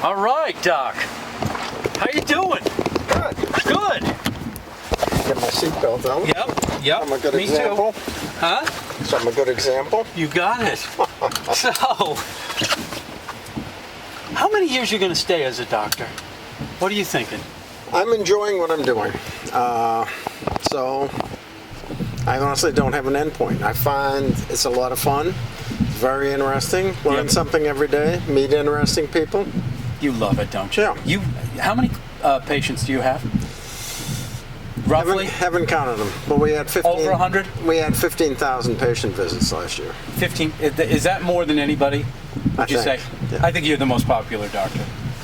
All right, Doc. How you doing? Good. Good. Get my seatbelt on. Yep. I'm a good Me example. too. Huh? So I'm a good example. You got it. So, how many years are you going to stay as a doctor? What are you thinking? I'm enjoying what I'm doing. So I honestly don't have an end point. I find it's a lot of fun. It's very interesting. Learn something every day. Meet interesting people. You love it, don't you? Yeah. How many patients do you have? Roughly? Haven't counted them, but we had 15. Over 100? We had 15,000 patient visits last year. 15. Is that more than anybody? Would you say? Yeah. I think you're the most popular doctor.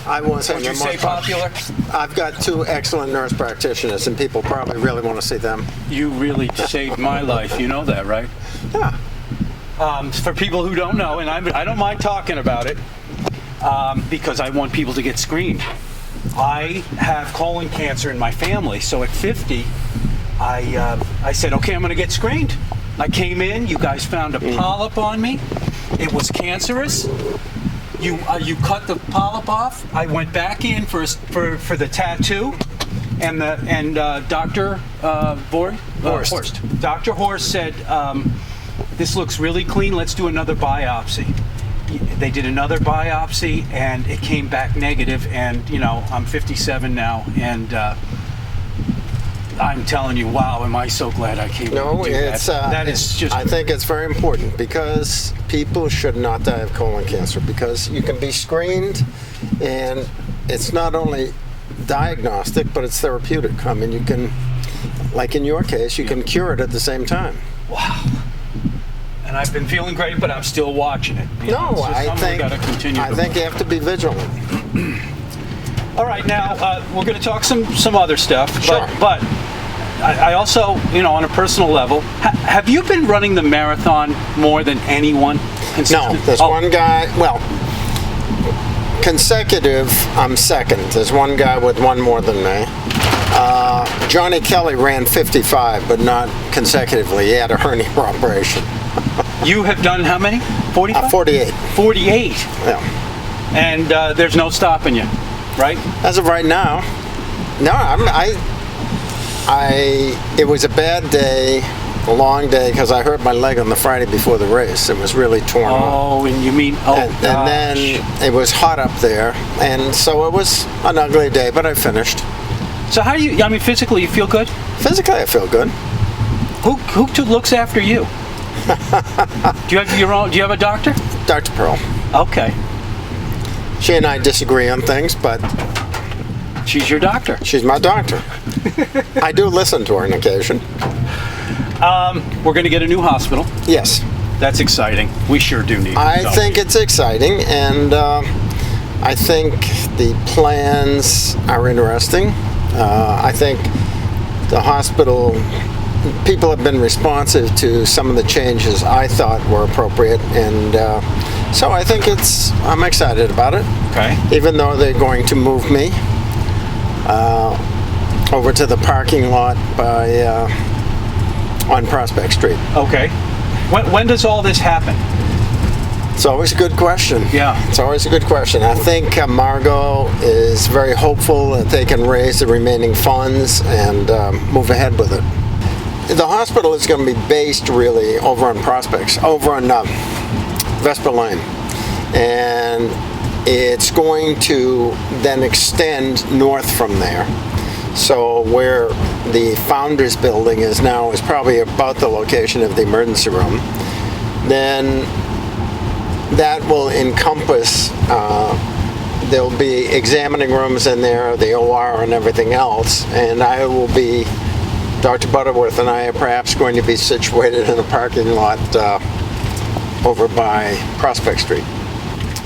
I won't say Would you say popular? I've got 2 excellent nurse practitioners, and people probably really want to see them. You really saved my life. You know that, right? Yeah. For people who don't know, and I don't mind talking about it, because I want people to get screened. I have colon cancer in my family, so at 50, I said, okay, I'm going to get screened. I came in, you guys found a polyp on me. It was cancerous. You cut the polyp off. I went back in for the tattoo, and Dr. Horst. Dr. Horst said, this looks really clean. Let's do another biopsy. They did another biopsy, and it came back negative. And I'm 57 now, and I'm telling you, wow, am I so glad I came. No, it's that is just. I think it's very important because people should not die of colon cancer because you can be screened, and it's not only diagnostic, but it's therapeutic. I mean, you can, like in your case, you can cure it at the same time. Wow. And I've been feeling great, but I'm still watching it. I think you have to be vigilant. All right, now we're going to talk some other stuff. Sure. But I also, on a personal level, have you been running the marathon more than anyone? No, there's one guy. Well, consecutive, I'm second. There's one guy with one more than me. Johnny Kelly ran 55, but not consecutively. He had a hernia operation. You have done how many? 45? 48. 48. Yeah. And there's no stopping you, right? As of right now, no. It was a bad day, a long day, because I hurt my leg on the Friday before the race. It was really torn up. Oh, and you mean, and then it was hot up there, and so it was an ugly day, but I finished. So how do you, physically you feel good? Physically I feel good. Who looks after you? Do you have a doctor? Dr. Pearl. Okay. She and I disagree on things, but she's your doctor. She's my doctor. I do listen to her on occasion. We're going to get a new hospital. Yes. That's exciting. We sure do need it. I think it's exciting, and I think the plans are interesting. I think the hospital, people have been responsive to some of the changes I thought were appropriate, and so I think I'm excited about it. Okay. Even though they're going to move me over to the parking lot on Prospect Street. Okay. When does all this happen? It's always a good question. Yeah. It's always a good question. I think Margot is very hopeful that they can raise the remaining funds and move ahead with it. The hospital is going to be based really over on Prospects, over on Vesper Lane. And it's going to then extend north from there. So where the Founders Building is now is probably about the location of the emergency room. Then that will encompass, there'll be examining rooms in there, the OR and everything else, and I will be, Dr. Butterworth and I are perhaps going to be situated in a parking lot over by Prospect Street.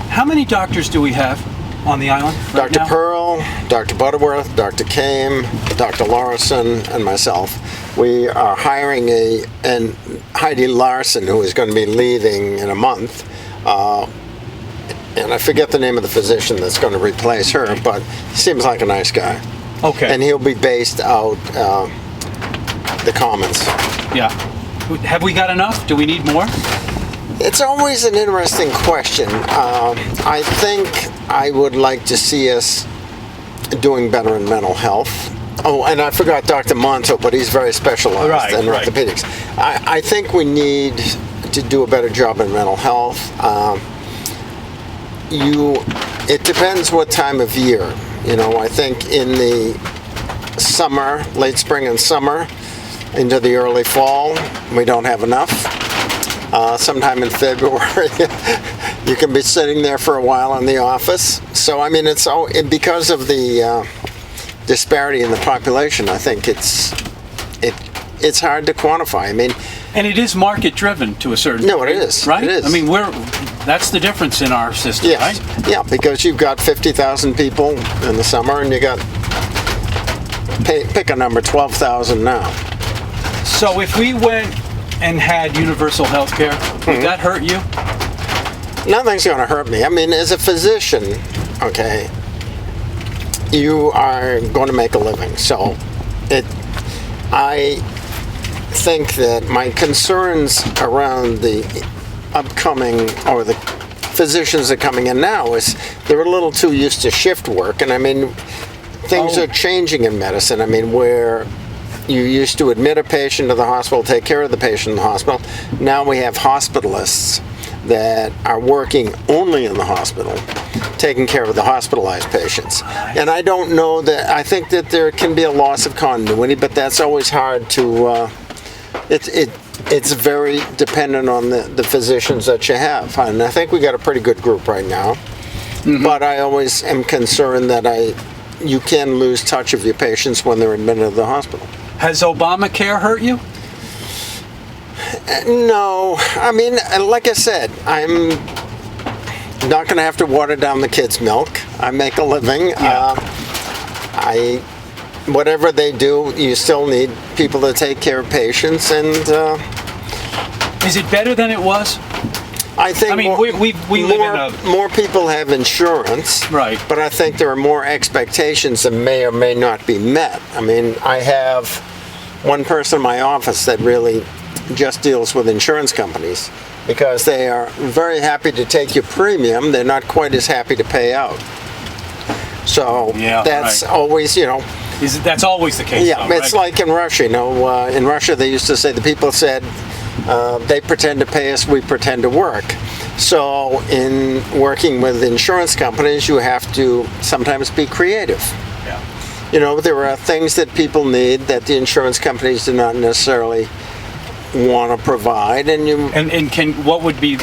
How many doctors do we have on the island right Dr. now? Pearl, Dr. Butterworth, Dr. Kame, Dr. Lawson, and myself. We are hiring and Heidi Larson, who is going to be leaving in a month, and I forget the name of the physician that's going to replace her, but he seems like a nice guy. Okay. And he'll be based out the Commons. Yeah. Have we got enough? Do we need more? It's always an interesting question. I think I would like to see us doing better in mental health. Oh, and I forgot Dr. Monto, but he's very specialized in orthopedics. I think we need to do a better job in mental health. It depends what time of year. You know, I think in the summer, late spring and summer, into the early fall, we don't have enough. Sometime in February, you can be sitting there for a while in the office. So, I mean, it's all because of the disparity in the population. I think it's hard to quantify. I mean, and it is market driven to a certain no, degree, it is. right? It is. I mean, that's the difference in our system, yes. right? Yeah, because you've got 50,000 people in the summer, and you got pick a number, 12,000 now. So if we went and had universal health care, would that hurt you? Nothing's going to hurt me. I mean, as a physician, okay, you are going to make a living. So I think that my concerns around the upcoming, or the physicians that are coming in now, is they're a little too used to shift work. And I mean, things are changing in medicine. I mean, where you used to admit a patient to the hospital, take care of the patient in the hospital. Now we have hospitalists that are working only in the hospital, taking care of the hospitalized patients. And I don't know that, I think that there can be a loss of continuity, but that's always hard to, it's very dependent on the physicians that you have. And I think we got a pretty good group right now. But I always am concerned that you can lose touch of your patients when they're admitted to the hospital. Has Obamacare hurt you? No. I mean, like I said, I'm not going to have to water down the kids' milk. I make a living. Yeah. Whatever they do, you still need people to take care of patients. And is it better than it was? I think, I mean, we live in a... more people have insurance, right? But I think there are more expectations that may or may not be met. I mean, I have one person in my office that really just deals with insurance companies, because they are very happy to take your premium. They're not quite as happy to pay out. So that's always, you know. That's always the case. Yeah, though, it's right? like in Russia. You know, in Russia they used to say, the people said, they pretend to pay us, we pretend to work. So in working with insurance companies, you have to sometimes be creative. Yeah. You know, there are things that people need that the insurance companies do not necessarily want to provide, and what would be,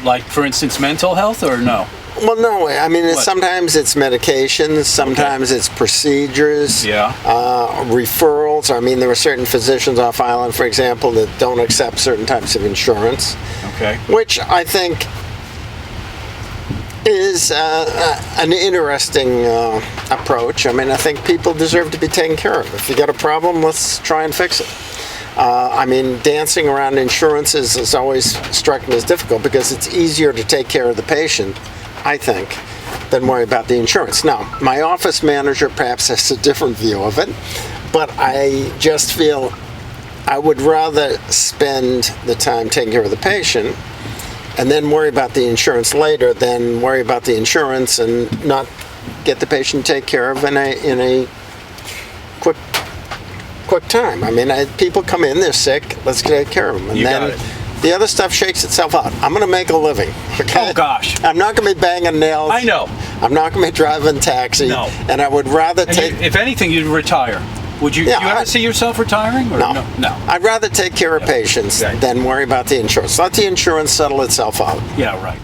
like, for instance, mental health, or no? Well, no. I mean, sometimes it's medications, sometimes it's procedures, referrals. I mean, there are certain physicians off island, for example, that don't accept certain types of insurance. Okay. Which I think is an interesting approach. I mean, I think people deserve to be taken care of. If you got a problem, let's try and fix it. I mean, dancing around insurances has always struck me as difficult, because it's easier to take care of the patient, I think, than worry about the insurance. Now, my office manager perhaps has a different view of it, but I just feel I would rather spend the time taking care of the patient and then worry about the insurance later than worry about the insurance and not get the patient taken care of in a quick time. I mean, people come in, they're sick, let's take care of them. And then the other stuff shakes itself out. I'm going to make a living, okay? Oh, gosh. I'm not going to be banging nails. I know. I'm not going to be driving taxi. No. And I would rather take... if anything, you'd retire. Would you, do you ever see yourself retiring? Or no. No. I'd rather take care of patients than worry about the insurance. Let the insurance settle itself out. Yeah, right.